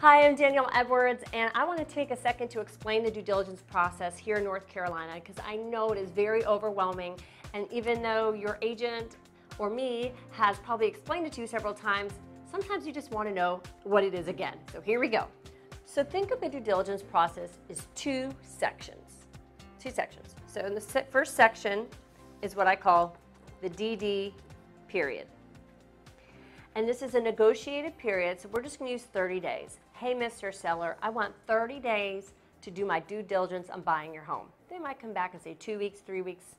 Hi, I'm Danielle Edwards, and I want to take a second to explain the due diligence process here in North Carolina because I know it is very overwhelming, and even though your agent or me has probably explained it to you several times, sometimes you just want to know what it is again. So here we go. So think of the due diligence process as two sections. So in the first section is what I call the DD period. And this is a negotiated period, so we're just going to use 30 days. Hey, Mr. Seller, I want 30 days to do my due diligence on buying your home. They might come back and say 2 weeks, 3 weeks,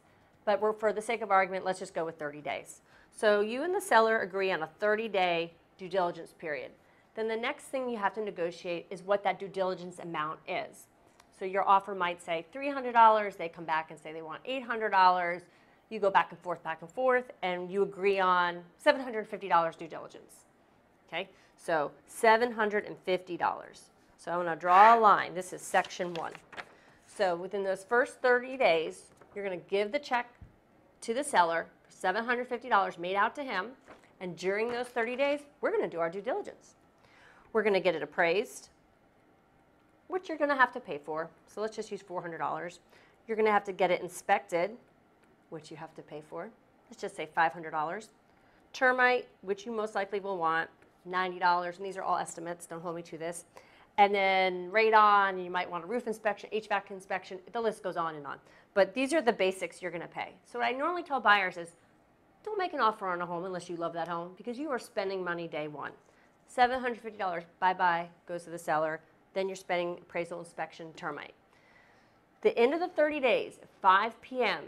but for the sake of argument, let's just go with 30 days. So you and the seller agree on a 30-day due diligence period. Then the next thing you have to negotiate is what that due diligence amount is. So your offer might say $300, they come back and say they want $800. You go back and forth, and you agree on $750 due diligence. Okay, so $750. So I'm going to draw a line. This is section 1. So within those first 30 days, you're going to give the check to the seller, $750 made out to him, and during those 30 days, we're going to do our due diligence. We're going to get it appraised, which you're going to have to pay for. So let's just use $400. You're going to have to get it inspected, which you have to pay for. Let's just say $500. Termite, which you most likely will want, $90, and these are all estimates, don't hold me to this. And then radon, you might want a roof inspection, HVAC inspection, the list goes on and on. But these are the basics you're gonna pay. So what I normally tell buyers is, don't make an offer on a home unless you love that home, because you are spending money day one. $750, bye-bye, goes to the seller, then you're spending appraisal, inspection, termite. The end of the 30 days, 5 p.m.,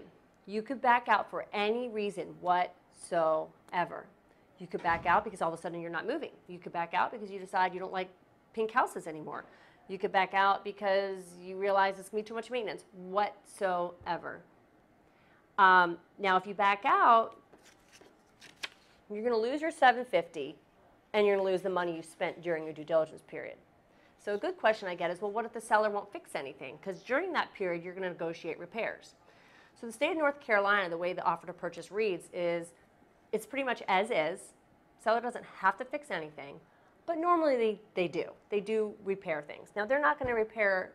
you could back out for any reason whatsoever. You could back out because all of a sudden you're not moving. You could back out because you decide you don't like pink houses anymore. You could back out because you realize it's going to be too much maintenance, whatsoever. Now, if you back out, you're going to lose your $750, and you're going to lose the money you spent during your due diligence period. So a good question I get is, well, what if the seller won't fix anything? Because during that period, you're going to negotiate repairs. So the state of North Carolina, the way the offer to purchase reads is it's pretty much as is. Seller doesn't have to fix anything, but normally they do. They do repair things. Now, they're not going to repair,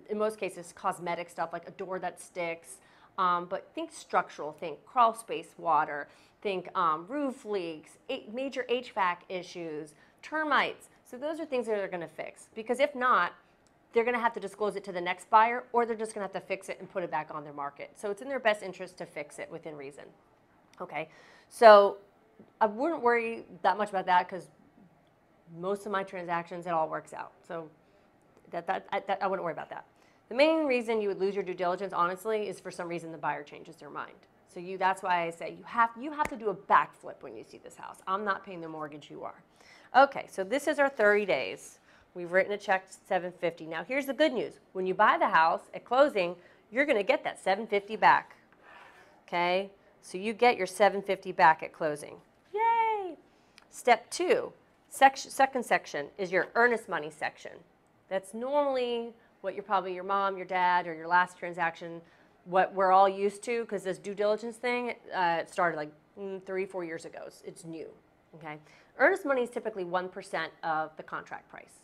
in most cases, cosmetic stuff like a door that sticks, but think structural, think crawl space water, think roof leaks, major HVAC issues, termites. So those are things that they're going to fix, because if not, they're going to have to disclose it to the next buyer, or they're just going to have to fix it and put it back on their market. So it's in their best interest to fix it within reason. Okay, so I wouldn't worry that much about that because most of my transactions, it all works out. So I wouldn't worry about that. The main reason you would lose your due diligence, honestly, is for some reason the buyer changes their mind. So that's why I say you have to do a backflip when you see this house. I'm not paying the mortgage, you are. Okay, so this is our 30 days. We've written a check $750. Now here's the good news. When you buy the house at closing, you're going to get that $750 back. Okay? So you get your $750 back at closing. Yay! Step 2, second section is your earnest money section. That's normally what your mom, your dad, or your last transaction, what we're all used to, because this due diligence thing, it started like 3-4 years ago. It's new. Okay? Earnest money is typically 1% of the contract price.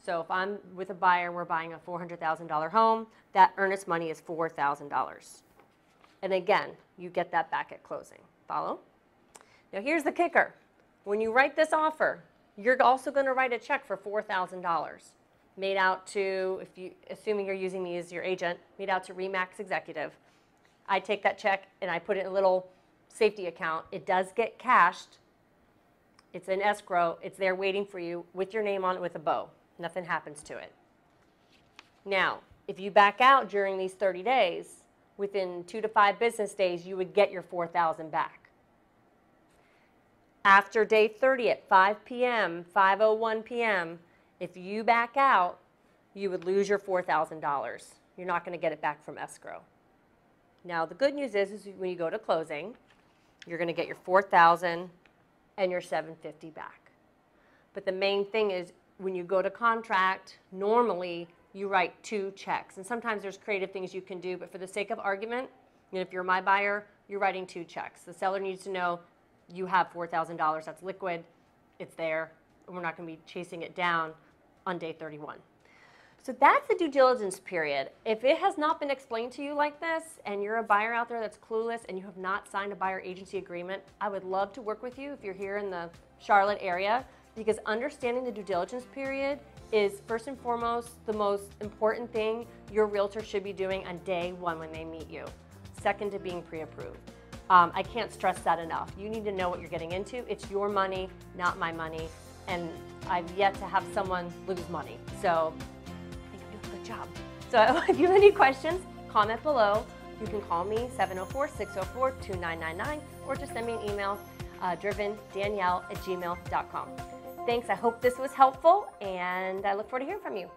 So if I'm with a buyer, we're buying a $400,000 home, that earnest money is $4,000. And again, you get that back at closing. Follow? Now here's the kicker. When you write this offer, you're also going to write a check for $4,000 made out to, assuming you're using me as your agent, made out to RE/MAX Executive. I take that check and I put it in a little safety account. It does get cashed. It's in escrow. It's there waiting for you with your name on it with a bow. Nothing happens to it. Now, if you back out during these 30 days, within 2 to 5 business days, you would get your $4,000 back. After day 30 at 5 p.m., 5:01 p.m., if you back out, you would lose your $4,000. You're not going to get it back from escrow. Now, the good news is when you go to closing, you're going to get your $4,000 and your $750 back. But the main thing is, when you go to contract, normally you write 2 checks. And sometimes there's creative things you can do, but for the sake of argument, if you're my buyer, you're writing 2 checks. The seller needs to know you have $4,000, that's liquid, it's there, and we're not going to be chasing it down on day 31. So that's the due diligence period. If it has not been explained to you like this, and you're a buyer out there that's clueless and you have not signed a buyer agency agreement, I would love to work with you if you're here in the Charlotte area, because understanding the due diligence period is first and foremost the most important thing your realtor should be doing on day one when they meet you. Second to being pre-approved. I can't stress that enough. You need to know what you're getting into. It's your money, not my money, and I've yet to have someone lose money. So I think I'm doing a good job. So if you have any questions, comment below. You can call me 704-604-2999 or just send me an email, drivendanielle@gmail.com. Thanks, I hope this was helpful, and I look forward to hearing from you.